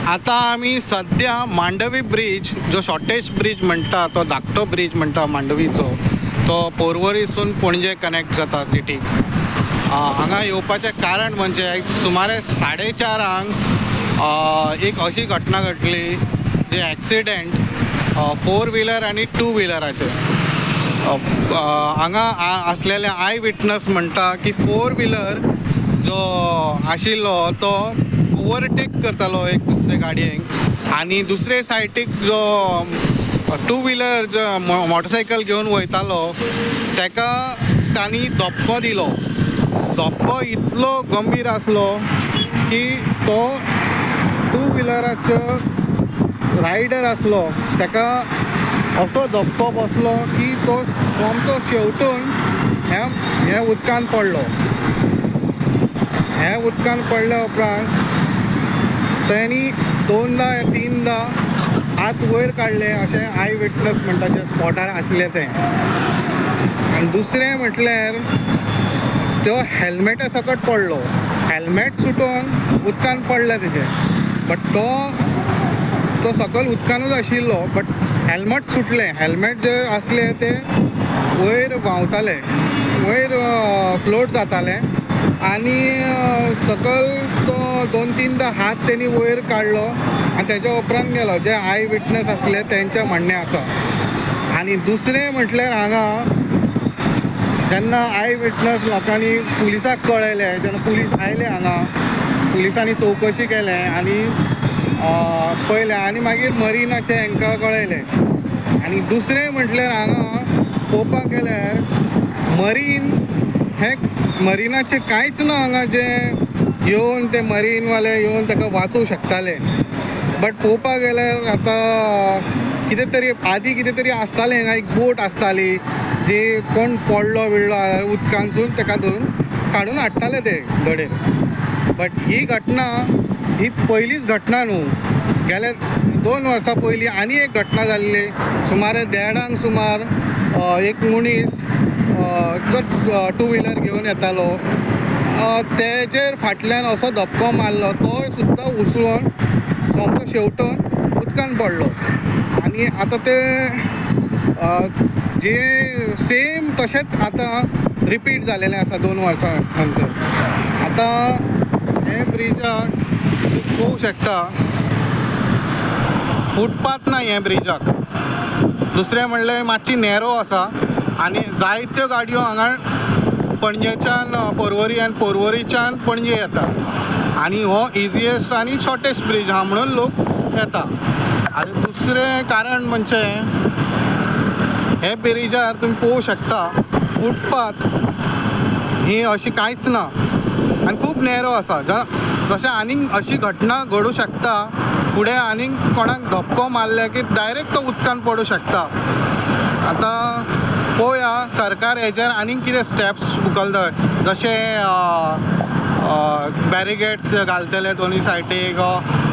आता आम्ही सध्या मांडवी ब्रिज जो शॉर्टेस्ट ब्रिज म्हणटा तो धाकटो ब्रिज म्हणटा मांडवीचो तो पर्वरीसून पणजे कनेक्ट जाता सिटीक। हांगा येवपाचें कारण म्हणजे सुमारे 4:30 एक अशी घटना घडली जे ॲक्सिडेंट 4 व्हिलर आणि 2 व्हिलराचे। हांगा असलेले आय विटनस म्हणटा की 4 व्हिलर जो आशिल्लो तो ओवरटेक करतालो एक दुसरे गाडयेक आणि दुसरे सायडीक जो 2 व्हिलर जो मोटरसायकल घेवन वयतालो तेका तांणी धपको दिलो। धपको इतलो गंभीर आसलो की तो 2 व्हिलराचो रायडर आसलो तेका असो धपको बसलो की तो सोमतो शेवटून हे उदकान पडलो। हे उदकान पडल्या उपरांत त्यांनी 2-3दा हात वयर काडले अशें आय विटनस म्हणटा जे स्पॉटार आसले ते। आनी दुसरें म्हटल्यार तो हेल्मेटा सकट पडलो, हेल्मेट सुटोन उदकान पडले तेजे, बट तो सकयल उदकानूच आशिल्लो बट हेल्मेट सुटलें। हेल्मेट जे आसले ते वयर व्हांवताले, वयर फ्लोट जाताले आणि सकयल तो 2-3दा हात त्यांनी वयर काडलो आणि त्याच्या उपरांत गेलो जे आय विटनस आसले तेंचें म्हणणें आसा। आणि दुसरें म्हटल्यार हांगा जेन्ना आय विटनस लोकांनी पुलिसाक कळयलें, जेन्ना पुलीस आयले हांगा, पुलिसांनी चवकशी केलें आणि पळयलें आणि मागीर मरिनाचें हांकां कळयलें। आणि दुसरें म्हटल्यार हांगा पळोवपाक गेल्यार मरिनाचें कांयच ना हांगा जे येवन ते मरीनवाले येवन ताका वाचूंक शकताले। बट पळोवपाक गेल्यार आतां कितें तरी आसतालें हांगा, एक बोट आसताली जी कोण पडलो बिडलो उदकांसून ताका धरून काडून हाडटाले ते गडेर। बट ही घटना ही पयलीच घटना न्हू, गेल्या 2 वर्सां पयलीं आनी एक घटना जाल्ली सुमारे 1:30 सुमार एक मनीस 2 व्हिलर घेवन येतालो, तेजेर फाटल्यान असो धपको मारलो, तो सुद्दां उसळून सोमतो शेवटून उदकान पडलो। आणि आतां ते जे सेम तशेंच आतां रिपीट जालेलें आसा 2 वर्सां नंतर। आतां हे ब्रिजाक पळोवंक शकता फुटपाथ ना हे ब्रिजाक। दुसरें म्हणल्यार मातशी नॅरो आसा आणि जायत्यो गाडयो हांगा पणजेच्यान पर्वरी आनी पर्वरीच्यान पणजे येता आणि हो इजिएस्ट आनी शॉर्टेस्ट ब्रिज हा म्हणून लोक येता। आनी दुसरें कारण म्हणजे हे ब्रिजार तुमी पळोवंक शकता फुटपाथ ही अशी कांयच ना आनी खूब नॅरो आसा। जशें आनीक अशी घटना घडूं शकता फुडें, आनीक कोणाक धपको मारले की डायरेक्ट तो उदकान पडूं शकता। आतां पळोवया सरकार हेचेर आनीक कितें स्टेप्स उखलता, जशें बॅरिगेड्स घालतले दोनी सायडीक,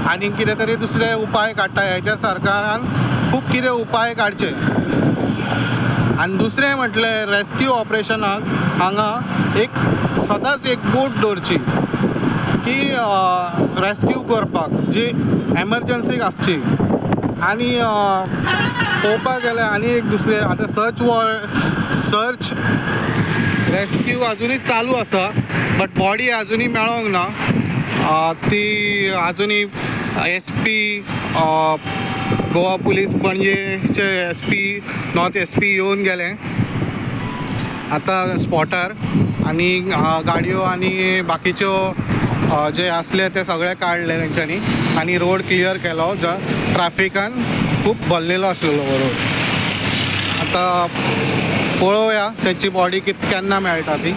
आनीक कितें तरी दुसरे उपाय काडटा। हेचेर सरकारान खूब कितें उपाय काडचे। आनी दुसरें म्हटल्यार रेस्क्यू ऑपरेशनाक हांगा सदांच एक बोट दवरची की रेस्क्यू करपाक जी एमर्जन्सीक आसची। आनी पळोवपाक गेल्यार आनी एक दुसरें आतां सर्च रेस्क्यू आजुनूय चालू आसा, बट बॉडी आजुनूय मेळोंक ना। ती आजुनूय SP गोवा पुलीस पणजेचे SP नॉर्थ SP येवन गेले आतां स्पॉटार, आनी गाडयो आनी बाकीच्यो जे आसले ते सगळे काडले तेंच्यांनी आनी रोड क्लियर केलो जो ट्रॅफिकान खूब भरलेलो आसलेलो रोड। आतां पळोवया तेची बॉडी केन्ना मेळटा ती।